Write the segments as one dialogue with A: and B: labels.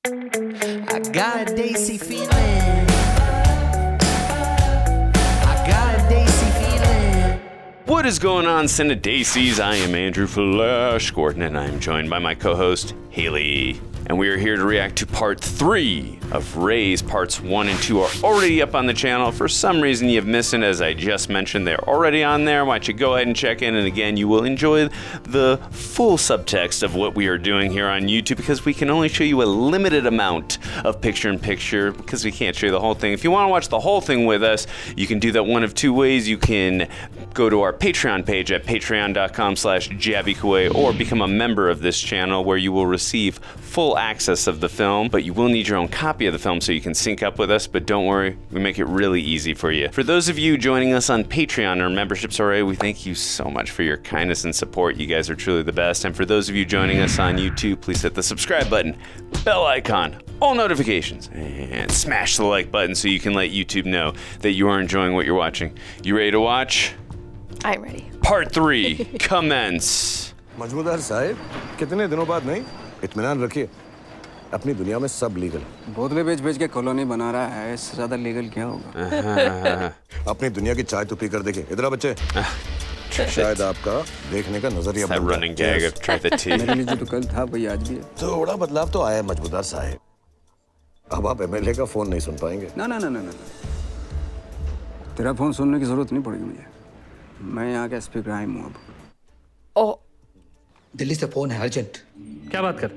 A: I got a Desi feeling. I got a Desi feeling.
B: What is going on, CineDesis? I am Andrew Flash Gordon, and I'm joined by my co-host, Hayley. And we are here to react to part 3 of Raees. Parts 1 and 2 are already up on the channel. For some reason you've missed it, as I just mentioned, they're already on there. Why don't you go ahead and check in, and again, you will enjoy the full subtext of what we are doing here on YouTube, because we can only show you a limited amount of picture-in-picture, because we can't show you the whole thing. If you want to watch the whole thing with us, you can do that one of two ways. You can go to our Patreon page at patreon.com/JabbyKuwait, or become a member of this channel, where you will receive full access of the film, but you will need your own copy of the film so you can sync up with us. But don't worry, we make it really easy for you. For those of you joining us on Patreon or memberships already, we thank you so much for your kindness and support. You guys are truly the best. And for those of you joining us on YouTube, please hit the subscribe button, bell icon, all notifications, and smash the like button so you can let YouTube know that you are enjoying what you're watching. You ready to watch?
C: I'm ready.
B: Part 3, commence.
D: मजबूदार साहब, कितने दिनों बाद नहीं? इत्मीनान रखिए. अपनी दुनिया में सब लीगल.
E: बोतलें बेच के कॉलोनी बना रहा है, इससे ज़्यादा लीगल क्या होगा?
D: अपनी दुनिया की चाय तो पी कर देखिए. इधर आ बच्चे. शायद आपका देखने का नजरिया
B: That running gag of try the tea.
E: मेरे लिए जो तो कल था वही आज भी है.
D: थोड़ा बदलाव तो आया है मजबूदार साहब. अब आप एमएलए का फोन नहीं सुन पाएंगे.
E: ना. तेरा फोन सुनने की जरूरत नहीं पड़ेगी मुझे. मैं यहाँ का स्पीकर हूँ अब.
C: Oh,
F: दिल्ली से फोन है अर्जेंट.
G: क्या बात कर?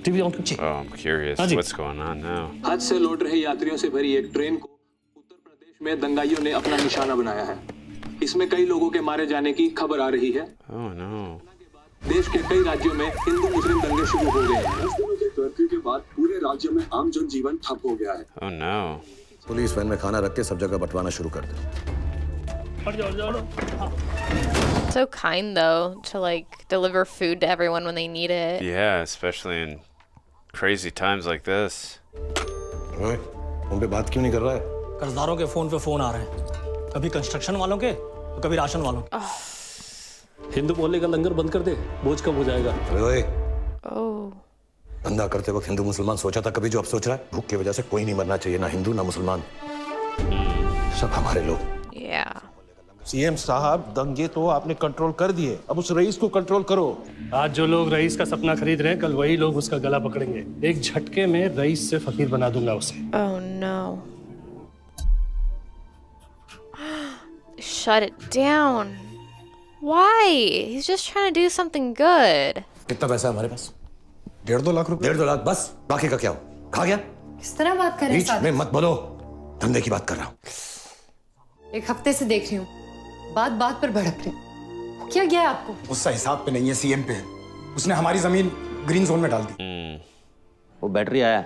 G: टीवी ऑन कीजिए.
B: Oh, I'm curious. What's going on now?
H: हज से लौट रहे यात्रियों से भरी एक ट्रेन को उत्तर प्रदेश में दंगाइयों ने अपना निशाना बनाया है. इसमें कई लोगों के मारे जाने की खबर आ रही है.
B: Oh no.
H: देश के कई राज्यों में हिंदू मुस्लिम दंगे शुरू हो गए हैं. कर्फ्यू के बाद पूरे राज्य में आम जनजीवन ठप हो गया है.
B: Oh no.
D: पुलिस वैन में खाना रख के सब जगह बंटवाना शुरू कर दे.
C: so kind though to like deliver food to everyone when they need it.
B: Yeah, especially in crazy times like this.
D: ओए, उन पे बात क्यों नहीं कर रहा है?
G: कर्जदारों के फोन पे फोन आ रहे हैं. कभी कंस्ट्रक्शन वालों के, तो कभी राशन वालों के.
I: हिंदू मोहल्ले का लंगर बंद कर दे, बोझ कम हो जाएगा.
D: ओए,
C: Oh.
D: धंधा करते वक्त हिंदू मुसलमान सोचा था कभी जो अब सोच रहा है? भूख की वजह से कोई नहीं मरना चाहिए, ना हिंदू ना मुसलमान. सब हमारे लोग.
C: Yeah.
J: सीएम साहब, दंगे तो आपने कंट्रोल कर दिए, अब उस रईस को कंट्रोल करो.
G: आज जो लोग रईस का सपना खरीद रहे हैं, कल वही लोग उसका गला पकड़ेंगे. एक झटके में रईस से फकीर बना दूंगा उसे.
C: Oh no. Shut it down. Why? He's just trying to do something good.
D: कितना पैसा है हमारे पास? 1.5-2 लाख रुपए. 1.5 लाख बस. बाकी का क्या हो? खा गया?
K: किस तरह बात कर रहे हैं?
D: बीच में मत बोलो. धंधे की बात कर रहा हूँ.
K: एक हफ्ते से देख रही हूँ, बात पर भड़क रहे. क्या गया आपको?
F: गुस्सा हिसाब पे नहीं है, सीएम पे है. उसने हमारी जमीन ग्रीन जोन में डाल दी.
I: वो बैटरी आया,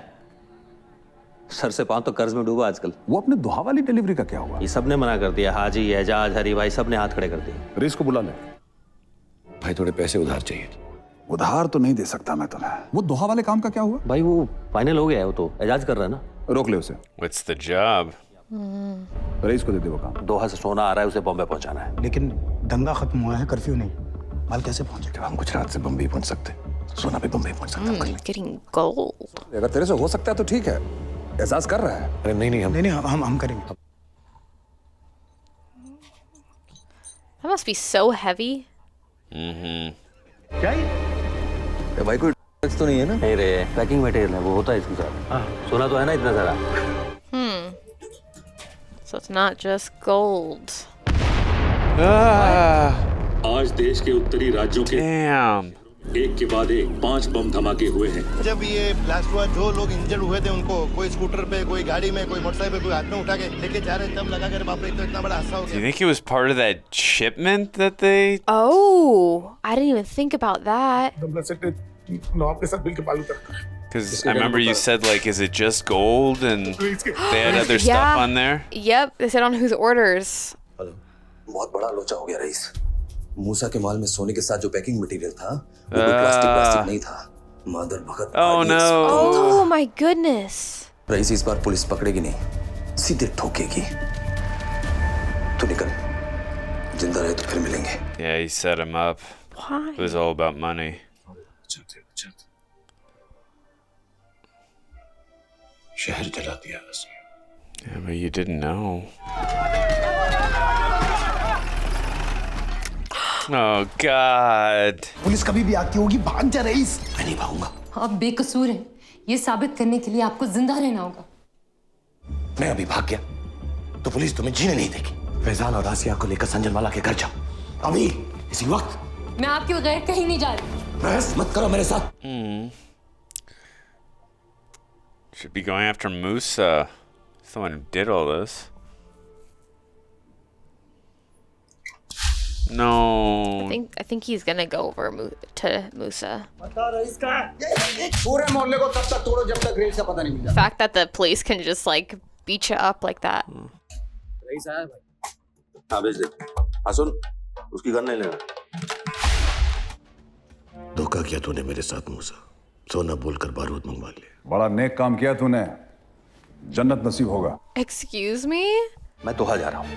I: सर से पांव तो कर्ज में डूबा आजकल.
E: वो अपने दोहा वाली डिलीवरी का क्या हुआ?
I: ये सबने मना कर दिया. हाजी, एजाज, हरी भाई सबने हाथ खड़े कर दिए.
D: रईस को बुला ले. भाई थोड़े पैसे उधार चाहिए.
E: उधार तो नहीं दे सकता मैं तुम्हें. वो दोहा वाले काम का क्या हुआ?
I: भाई वो फाइनल हो गया है, वो तो एजाज कर रहा है ना.
E: रोक ले उसे.
B: What's the job?
E: रईस को दे दे वो काम.
I: दोहा से सोना आ रहा है, उसे बॉम्बे पहुंचाना है.
F: लेकिन दंगा खत्म हुआ है, कर्फ्यू नहीं. माल कैसे पहुंचेगा?
D: हम गुजरात से बम्बई पहुंच सकते. सोना भी बम्बई पहुंच सकता.
C: Getting gold.
E: अगर तेरे से हो सकता है तो ठीक है. एहसास कर रहा है.
D: अरे नहीं
F: हम करेंगे.
C: That must be so heavy.
G: क्या ये?
I: भाई कोई तो नहीं है ना? नहीं रे, पैकिंग मटेरियल है, वो होता है इसके साथ. सोना तो है ना इतना सारा.
C: So it's not just gold.
H: आज देश के उत्तरी राज्यों के
B: Damn.
H: एक के बाद एक 5 बम धमाके हुए हैं.
L: जब ये ब्लास्ट हुआ, जो लोग इंजर्ड हुए थे उनको कोई स्कूटर पे, कोई गाड़ी में, कोई मोटरसाइकिल पे, कोई हाथ में उठा के लेके जा रहे, तब लगा कर बाप रे इतना बड़ा हादसा हो
B: Do you
L: गया.
B: think it was part of that shipment that they...
C: Oh, I didn't even think about that.
J: नवाब के साथ मिलकर बालू तक.
B: Because I remember you said, like, is it just gold? And they had other
C: Yeah.
B: stuff on there?
C: Yep, they said on whose orders.
F: बहुत बड़ा लोचा हो गया रईस. मूसा के माल में सोने के साथ जो पैकिंग मटेरियल था, वो प्लास्टिक नहीं था. मादर भगत.
B: Oh no.
C: Oh my goodness.
F: Rice इस बार पुलिस पकड़ेगी नहीं, सीधे ठोकेगी. तू निकल. जिंदा रहे तो फिर मिलेंगे.
B: Yeah, he set him up.
C: Why?
B: It was all about money.
D: शहर जला दिया।
B: Yeah, but you didn't know. Oh God.
L: Police कभी भी आती होगी, भाग जा रईस।
D: मैं नहीं भागूंगा।
K: आप बेकसूर हैं। ये साबित करने के लिए आपको जिंदा रहना होगा।
D: मैं अभी भाग गया तो पुलिस तुम्हें जीने नहीं देगी। फैजान और आसिया को लेकर संजनवाला के घर जाओ अभी, इसी वक्त।
K: मैं आपके बगैर कहीं नहीं जा रही।
D: बहस मत करो मेरे साथ।
B: Should be going after Moosa. He's the one who did all this. No.
C: I think he's gonna go over to Moosa.
E: पूरे मोहल्ले को तब तक तोड़ो जब तक रेस का पता नहीं मिल
C: The fact that the police can just like beat you up like that.
E: Race आया भाई।
I: हाँ भेज दे। हाँ सुन, उसकी गन नहीं लेना।
D: धोखा किया तूने मेरे साथ मूसा। सोना बोलकर बारूद मंगवा ले।
M: बड़ा नेक काम किया तूने, जन्नत नसीब होगा।
C: Excuse me?
D: मैं दोहा जा रहा हूँ,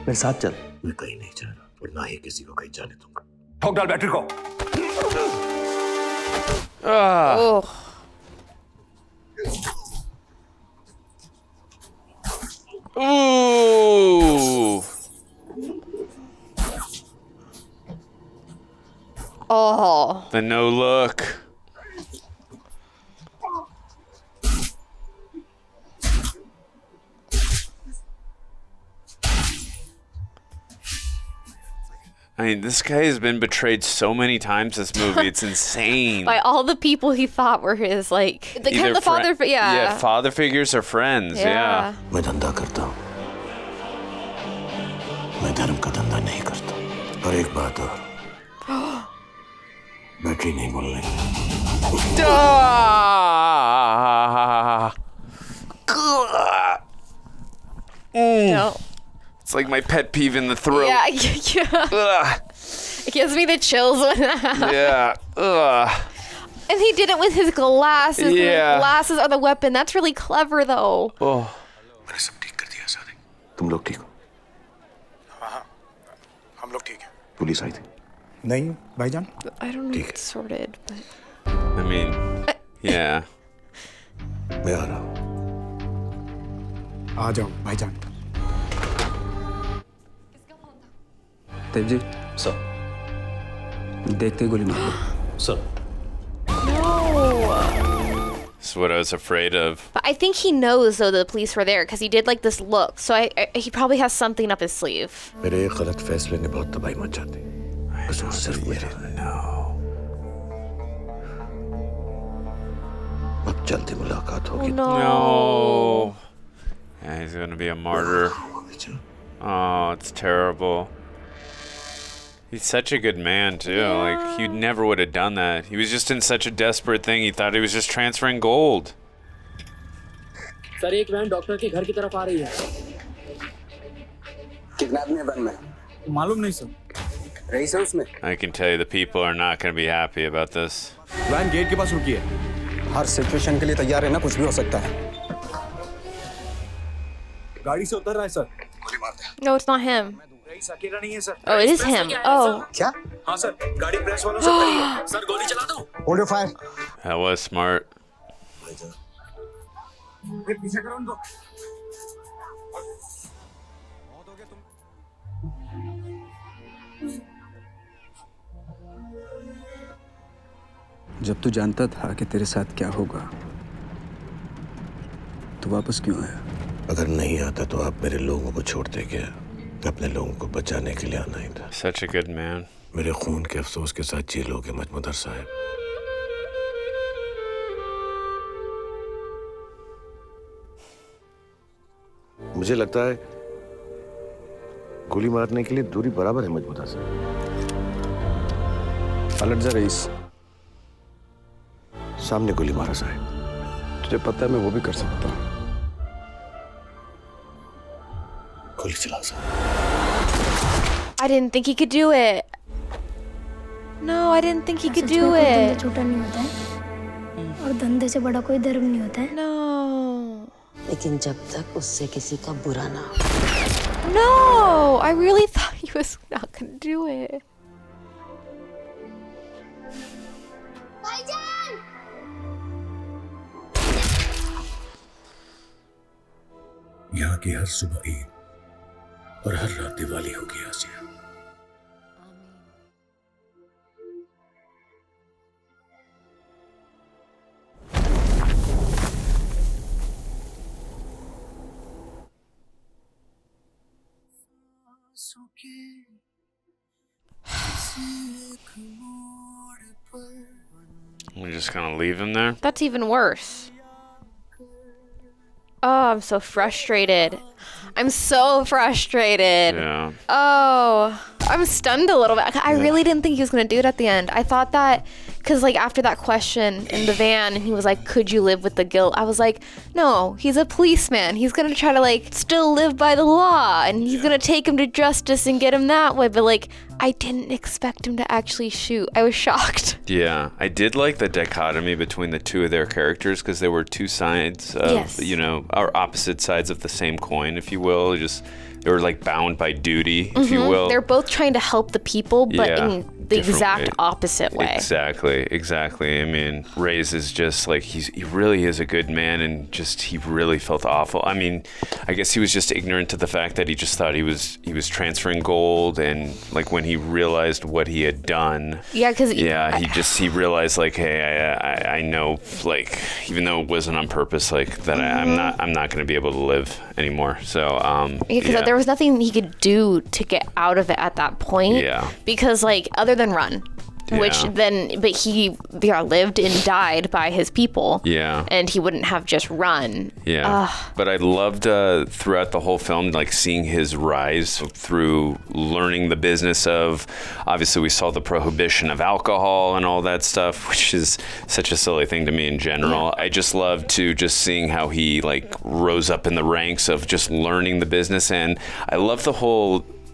D: मेरे साथ चल। मैं कहीं नहीं जा रहा और ना ही किसी को कहीं जाने दूंगा।
M: ठोक डाल बैटरी को।
C: Oh.
B: Ooh.
C: Oh.
B: The no look. I mean, this guy has been betrayed so many times this movie. It's insane.
C: By all the people he thought were his, like, the kind of the father, yeah.
B: Yeah, father figures or friends, yeah.
D: मैं धंधा करता हूँ, मैं धर्म का धंधा नहीं करता। और एक बात और, बैटरी नहीं बोलनी।
C: No.
B: It's like my pet peeve in the throat.
C: Yeah, yeah. It gives me the chills when that happens.
B: Yeah. Ugh.
C: And he did it with his glasses.
B: Yeah.
C: His glasses are the weapon. That's really clever, though.
B: Oh.
D: मैंने सब ठीक कर दिया सारे। तुम लोग ठीक हो?
L: हाँ, हम लोग ठीक हैं।
D: पुलिस आई थी?
L: नहीं, भाईजान।
C: I don't know if it's sorted, but...
B: I mean, yeah.
D: मैं आ रहा हूँ।
L: आ जाओ, भाईजान।
E: देव जी,
D: सर।
E: देखते ही गोली मार दो।
D: Sir.
C: No.
B: That's what I was afraid of.
C: But I think he knows, though, the police were there, because he did, like, this look. So he probably has something up his sleeve.
D: मेरे एक गलत फैसले ने बहुत तबाही मचा दी। कसूर सिर्फ मेरा। अब जल्दी मुलाकात होगी।
B: No. Yeah, he's gonna be a martyr. Oh, it's terrible. He's such a good man, too.
C: Yeah.
B: Like, he never would have done that. He was just in such a desperate thing. He thought he was just transferring gold.
N: Sir, एक van doctor के घर की तरफ आ रही है।
E: कितना आदमी है वैन में?
N: मालूम नहीं सर।
E: रईस है उसमें?
B: I can tell you the people are not going to be happy about this.
E: Van gate के पास रुकी है। हर सिचुएशन के लिए तैयार है ना, कुछ भी हो सकता है।
N: गाड़ी से उतर रहा है सर।
E: गोली मार दे।
C: No, it's not him.
N: Rice अकेला नहीं है sir.
C: Oh, it is him. Oh.
E: क्या?
N: हाँ सर, गाड़ी प्रेस वालों से भरी है। सर, गोली चला दूं?
E: Hold your fire.
B: That was smart.
N: पीछे करो उनको।
E: जब तू जानता था कि तेरे साथ क्या होगा, तो वापस क्यों आया?
D: अगर नहीं आता तो आप मेरे लोगों को छोड़ते क्या? अपने लोगों को बचाने के लिए आना ही था।
B: Such a good man.
D: मेरे खून के अफसोस के साथ जी लोगे मजमुदर साहब। मुझे लगता है गोली मारने के लिए दूरी बराबर है मजमुदर साहब।
E: पलट जा रईस।
D: सामने गोली मारा साहब।
E: तुझे पता है मैं वो भी कर सकता हूँ।
D: गोली चला साहब।
C: I didn't think he could do it. No, I didn't think he could do it.
O: छोटा नहीं होता है और धंधे से बड़ा कोई धर्म नहीं होता है।
C: No.
P: लेकिन जब तक उससे किसी का बुरा ना हो।
C: No, I really thought he was not gonna do it.
Q: यहाँ की हर सुबह ईद और हर रात दिवाली होगी आसिया।
B: We're just gonna leave him there?
C: That's even worse. Oh, I'm so frustrated. I'm so frustrated.
B: Yeah.
C: Oh, I'm stunned a little bit. I really didn't think he was going to do it at the end. I thought that, because like after that question in the van, and he was like, could you live with the guilt? I was like, no, he's a policeman. He's going to try to like still live by the law, and he's going to take him to justice and get him that way. But like, I didn't expect him to actually shoot. I was shocked.
B: Yeah, I did like the dichotomy between the two of their characters, because they were two sides of,
C: Yes.
B: you know, or opposite sides of the same coin, if you will. Just they were like bound by duty, if you will.
C: They're both trying to help the people, but
B: Yeah,
C: in the
B: different
C: exact
B: way.
C: opposite way.
B: Exactly. I mean, Raees is just like, he really is a good man, and just he really felt awful. I mean, I guess he was just ignorant to the fact that he just thought he was transferring gold, and like when he realized what he had done.
C: Yeah, because
B: he realized like, hey, I know, like, even though it wasn't on purpose, like that I'm not going to be able to live anymore. So
C: because there was nothing he could do to get out of it at that point.
B: Yeah.
C: Because like other than run, which
B: Yeah.
C: then, but he lived and died by his people.
B: Yeah.
C: And he wouldn't have just run.
B: Yeah, but I loved throughout the whole film, like seeing his rise through learning the business of, obviously we saw the prohibition of alcohol and all that stuff, which is such a silly thing to me in general. I just loved just seeing how he like rose up in the ranks of just learning the business, and I love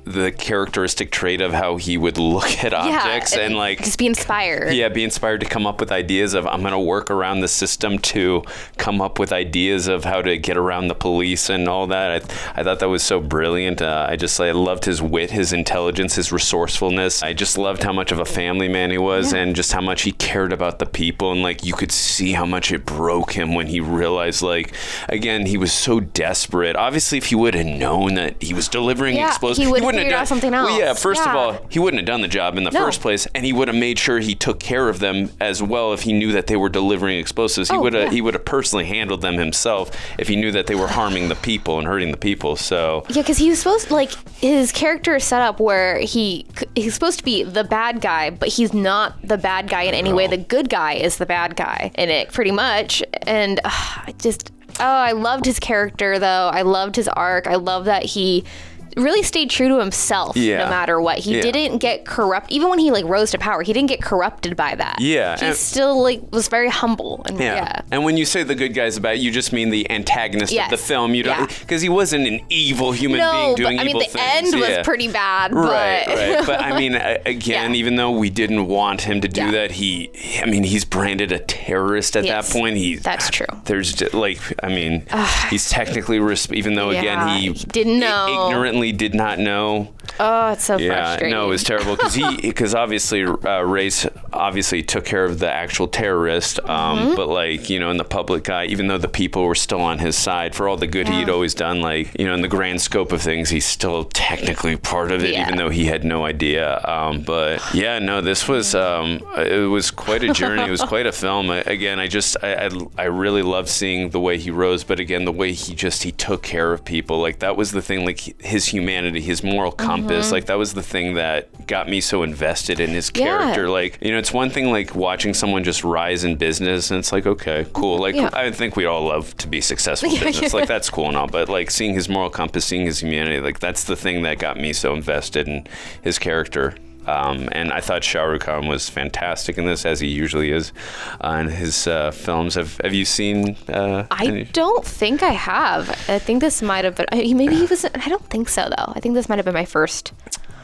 B: the characteristic trait of how he would look at objects and like
C: just be inspired.
B: Yeah, be inspired to come up with ideas of, I'm going to work around the system to come up with ideas of how to get around the police and all that. I thought that was so brilliant. I loved his wit, his intelligence, his resourcefulness. I just loved how much of a family man he was, and just how much he cared about the people, and like you could see how much it broke him when he realized, like, again, he was so desperate. Obviously, if he would have known that he was delivering explosives,
C: he would
B: wouldn't
C: figure
B: have
C: out something else.
B: Well, yeah, first of all, he wouldn't have done the job in the first place, and he would have made sure he took care of them as well if he knew that they were delivering explosives. He would have personally handled them himself if he knew that they were harming the people and hurting the people. So
C: Yeah, because he was supposed to, like, his character is set up where he's supposed to be the bad guy, but he's not the bad guy in any way. The good guy is the bad guy in it, pretty much. And I loved his character, though. I loved his arc. I love that he really stayed true to himself no matter what. He didn't get corrupt. Even when he like rose to power, he didn't get corrupted by that.
B: Yeah.
C: He still like was very humble. And
B: And when you say the good guys about it, you just mean the antagonist of the film. You don't, because he wasn't an evil human being doing
C: but,
B: evil
C: the
B: things.
C: end was pretty bad.
B: Right.
C: But
B: But I mean, again, even though we didn't want him to do that, he's branded a terrorist at that point.
C: That's true.
B: There's he's technically, even though again he
C: didn't know,
B: ignorantly did not know.
C: Oh, it's so frustrating.
B: No, it was terrible because obviously Raees obviously took care of the actual terrorist, but like, in the public eye, even though the people were still on his side for all the good he had always done, like, in the grand scope of things, he's still technically part of it, even though he had no idea. This was it was quite a journey. It was quite a film. Again, I really loved seeing the way he rose, but again, the way he took care of people. Like, that was the thing, like his humanity, his moral compass, like that was the thing that got me so invested in his character. Like, it's one thing like watching someone just rise in business, and it's like, okay, cool. Like, I think we all love to be successful in business. Like, that's cool and all, but like seeing his moral compass, seeing his humanity, like that's the thing that got me so invested in his character. And I thought Shah Rukh Khan was fantastic in this, as he usually is in his films. Have you seen?
C: I don't think I have. I think this might have been. Maybe he was. I don't think so, though. I think this might have been my first.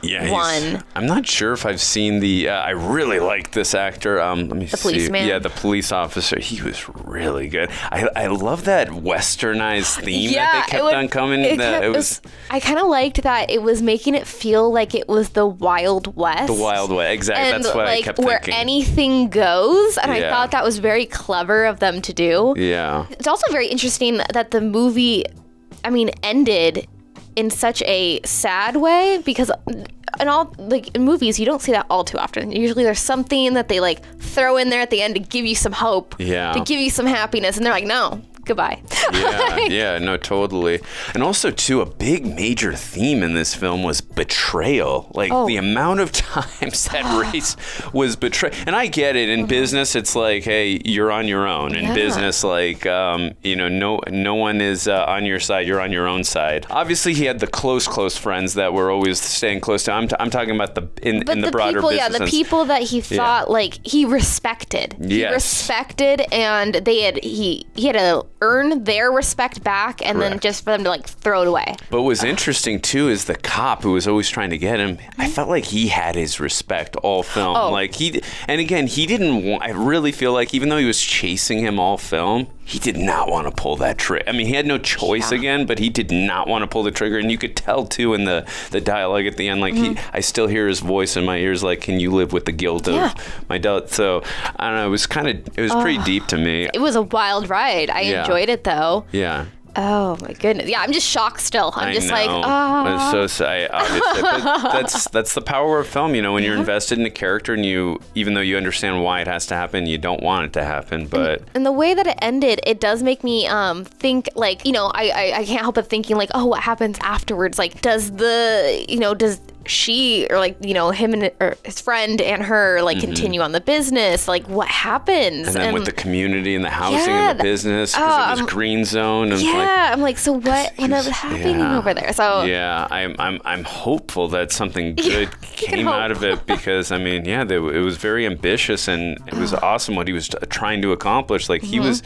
C: One.
B: I'm not sure if I've seen the. I really liked this actor. Let me see.
C: The policeman.
B: Yeah, the police officer. He was really good. I love that westernized theme that they kept on coming.
C: I kind of liked that it was making it feel like it was the Wild West.
B: The Wild West, exactly.
C: And
B: that's what I kept
C: where
B: thinking.
C: anything goes, and I thought that was very clever of them to do.
B: Yeah.
C: It's also very interesting that the movie ended in such a sad way, because in movies you don't see that all too often. Usually there's something that they like throw in there at the end to give you some hope, to give you some happiness, and they're like, no, goodbye.
B: Yeah, no, totally. And also, too, a big major theme in this film was betrayal. Like, the amount of times that Raees was betrayed. And I get it. In business, it's like, hey, you're on your own. In business, like, no one is on your side. You're on your own side. Obviously, he had the close friends that were always staying close to him. I'm talking about the broader
C: people,
B: business.
C: the people that he thought, like, he respected.
B: Yes.
C: He respected, and he had to earn their respect back, and then just for them to like throw it away.
B: But what was interesting too is the cop who was always trying to get him. I felt like he had his respect all film. Like he didn't want. I really feel like even though he was chasing him all film, he did not want to pull that trigger. I mean, he had no choice again, but he did not want to pull the trigger, and you could tell too in the dialogue at the end. Like I still hear his voice in my ears. Like, can you live with the guilt of my doubt? So I don't know. It was pretty deep to me.
C: It was a wild ride. I enjoyed it though.
B: Yeah.
C: Oh my goodness. Yeah, I'm just shocked still. I'm just like,
B: It's so sad, obviously. But that's the power of film, when you're invested in a character and even though you understand why it has to happen, you don't want it to happen. But
C: and the way that it ended, it does make me think like, I can't help but thinking like, what happens afterwards? Like, does she or like him and or his friend and her like continue on the business? Like, what happens?
B: And then with the community and the housing and the business, because it was green zone. And
C: I'm like, so what ended up happening over there? So
B: I'm hopeful that something good came out of it, because it was very ambitious and it was awesome what he was trying to accomplish. Like he was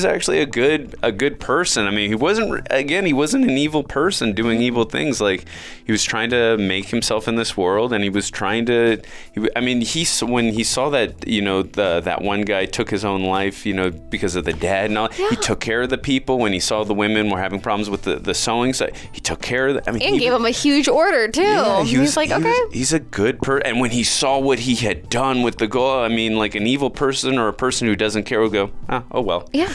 B: actually a good person. I mean, he wasn't an evil person doing evil things. Like, he was trying to make himself in this world, and he was trying to. When he saw that that one guy took his own life, because of the dad and all, he took care of the people. When he saw the women were having problems with the sewing, so he took care of them.
C: And gave him a huge order too.
B: Yeah,
C: he's like, okay.
B: He's a good person. And when he saw what he had done with the goal, like an evil person or a person who doesn't care will go, oh well.
C: Yeah.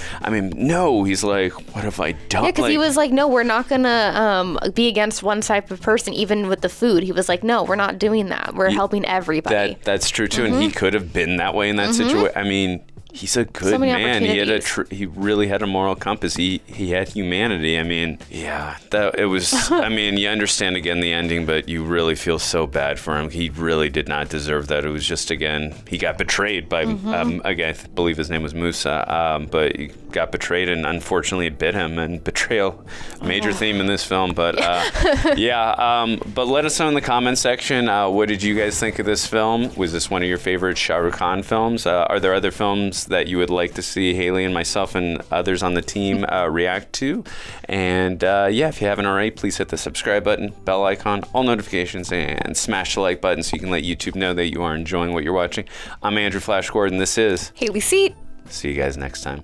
B: No, he's like, what have I done?
C: Yeah, because he was like, no, we're not gonna be against one type of person, even with the food. He was like, no, we're not doing that. We're helping everybody.
B: That's true too, and he could have been that way in that situation. He's a good man. He really had a moral compass. He had humanity. It was. You understand again the ending, but you really feel so bad for him. He really did not deserve that. It was just he got betrayed by a guy. I believe his name was Moosa, but he got betrayed, and unfortunately it bit him. And betrayal, major theme in this film. But but let us know in the comment section. What did you guys think of this film? Was this one of your favorite Shah Rukh Khan films? Are there other films that you would like to see Hayley and myself and others on the team react to? And if you haven't already, please hit the subscribe button, bell icon, all notifications, and smash the like button so you can let YouTube know that you are enjoying what you're watching. I'm Andrew Flash Gordon. This is
C: Hayley Seat.
B: See you guys next time.